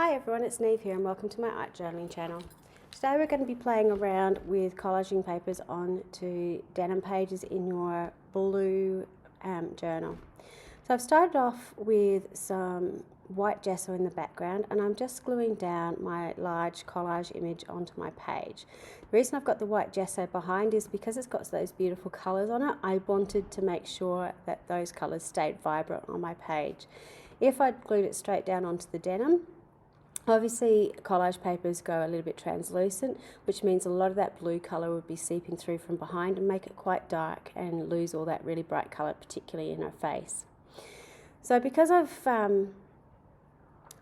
Hi everyone, it's Niamh here and welcome to my art journaling channel. Today we're going to be playing around with collaging papers onto denim pages in your blue journal. So I've started off with some white gesso in the background and I'm just gluing down my large collage image onto my page. The reason I've got the white gesso behind is because it's got those beautiful colours on it. I wanted to make sure that those colours stayed vibrant on my page. If I'd glued it straight down onto the denim, obviously collage papers go a little bit translucent, which means a lot of that blue colour would be seeping through from behind and make it quite dark and lose all that really bright colour, particularly in her face. So because I've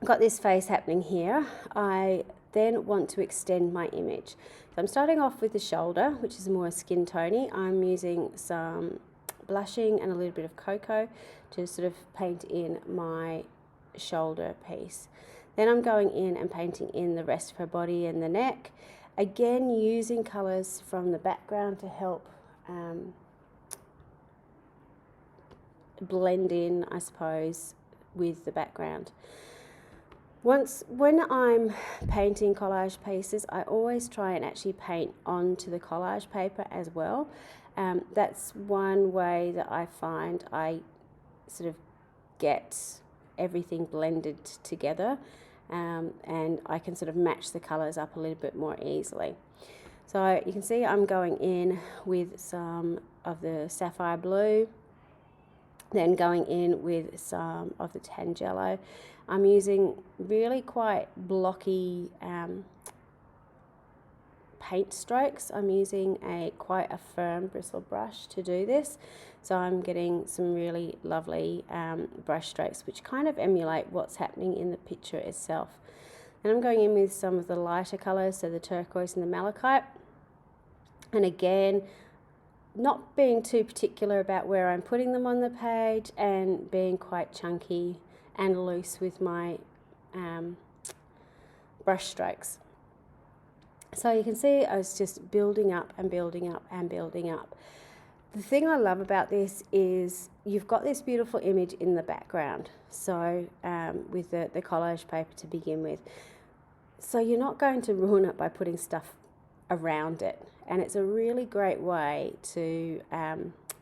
got this face happening here, I then want to extend my image. So I'm starting off with the shoulder, which is more skin tony. I'm using some blushing and a little bit of cocoa to sort of paint in my shoulder piece. Then I'm going in and painting in the rest of her body and the neck, again using colours from the background to help blend in, I suppose, with the background. When I'm painting collage pieces, I always try and actually paint onto the collage paper as well. That's one way that I find I sort of get everything blended together, and I can sort of match the colours up a little bit more easily. So you can see I'm going in with some of the sapphire blue, then going in with some of the Tangelo. I'm using really quite blocky paint strokes. I'm using quite a firm bristle brush to do this, so I'm getting some really lovely brush strokes which kind of emulate what's happening in the picture itself. And I'm going in with some of the lighter colours, so the turquoise and the malachite, and again not being too particular about where I'm putting them on the page and being quite chunky and loose with my brush strokes. So you can see I was just building up and building up and building up. The thing I love about this is you've got this beautiful image in the background, so with the collage paper to begin with. So you're not going to ruin it by putting stuff around it. And it's a really great way to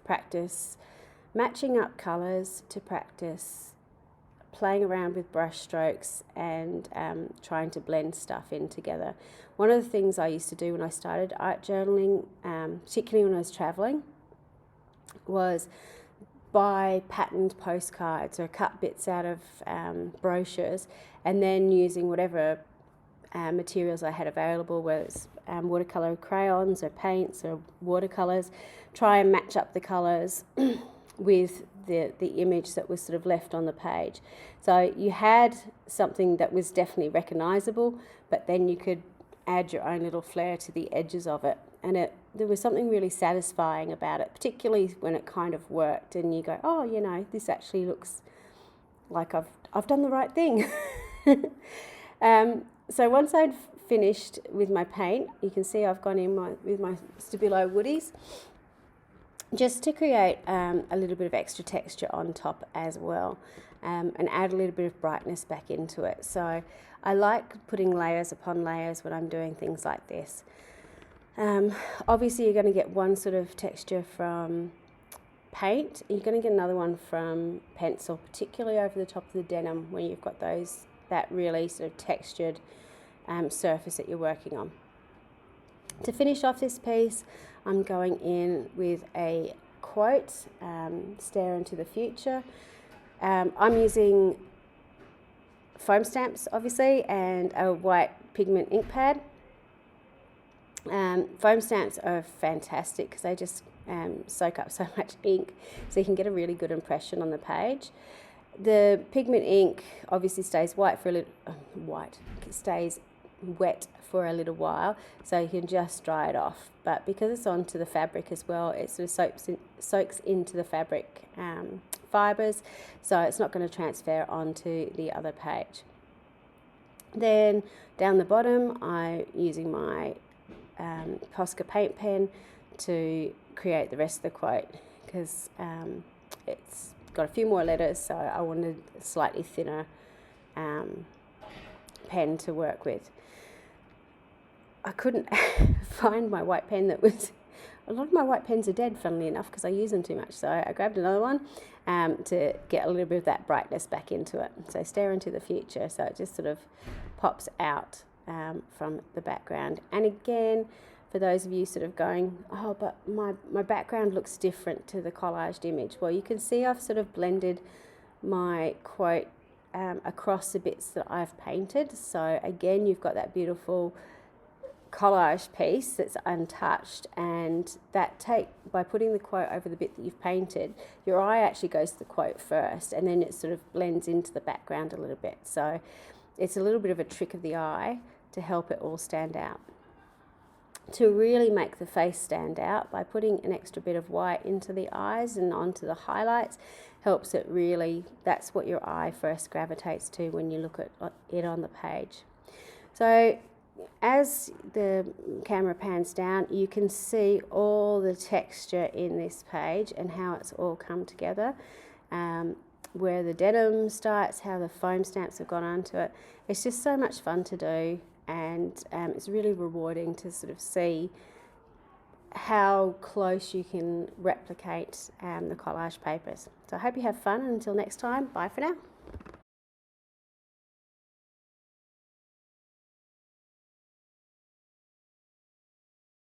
practice matching up colours, to practice playing around with brush strokes and trying to blend stuff in together. One of the things I used to do when I started art journaling, particularly when I was travelling, was buy patterned postcards or cut bits out of brochures, and then using whatever materials I had available, whether it's watercolour crayons or paints or watercolours, try and match up the colours with the image that was sort of left on the page. So you had something that was definitely recognisable, but then you could add your own little flair to the edges of it, and there was something really satisfying about it, particularly when it kind of worked and you go, oh, you know, this actually looks like I've done the right thing. So once I'd finished with my paint, you can see I've gone in with my Stabilo woodies just to create a little bit of extra texture on top as well, and add a little bit of brightness back into it. So I like putting layers upon layers when I'm doing things like this. Obviously you're going to get one sort of texture from paint, you're going to get another one from pencil, particularly over the top of the denim where you've got that really sort of textured surface that you're working on. To finish off this piece, I'm going in with a quote, stare into the future. I'm using foam stamps obviously and a white pigment ink pad. Foam stamps are fantastic because they just soak up so much ink, so you can get a really good impression on the page. The pigment ink obviously stays white for a little it stays wet for a little while, so you can just dry it off. But because it's onto the fabric as well, it sort of soaks into the fabric fibres, so it's not going to transfer onto the other page. Then down the bottom, I'm using my Posca paint pen to create the rest of the quote, because it's got a few more letters, so I wanted a slightly thinner pen to work with. I couldn't find my white pen that was, a lot of my white pens are dead, funnily enough, because I use them too much. So I grabbed another one to get a little bit of that brightness back into it. So stare into the future. So it just sort of pops out from the background. And again, for those of you sort of going, oh, but my background looks different to the collaged image. Well, you can see I've sort of blended my quote across the bits that I've painted. So again, you've got that beautiful collage piece that's untouched, and that by putting the quote over the bit that you've painted, your eye actually goes to the quote first, and then it sort of blends into the background a little bit. So it's a little bit of a trick of the eye to help it all stand out. To really make the face stand out, by putting an extra bit of white into the eyes and onto the highlights, helps it really, that's what your eye first gravitates to when you look at it on the page. So as the camera pans down, you can see all the texture in this page and how it's all come together, where the denim starts, how the foam stamps have gone onto it. It's just so much fun to do, and it's really rewarding to sort of see how close you can replicate the collage papers. So I hope you have fun, and until next time, bye for now.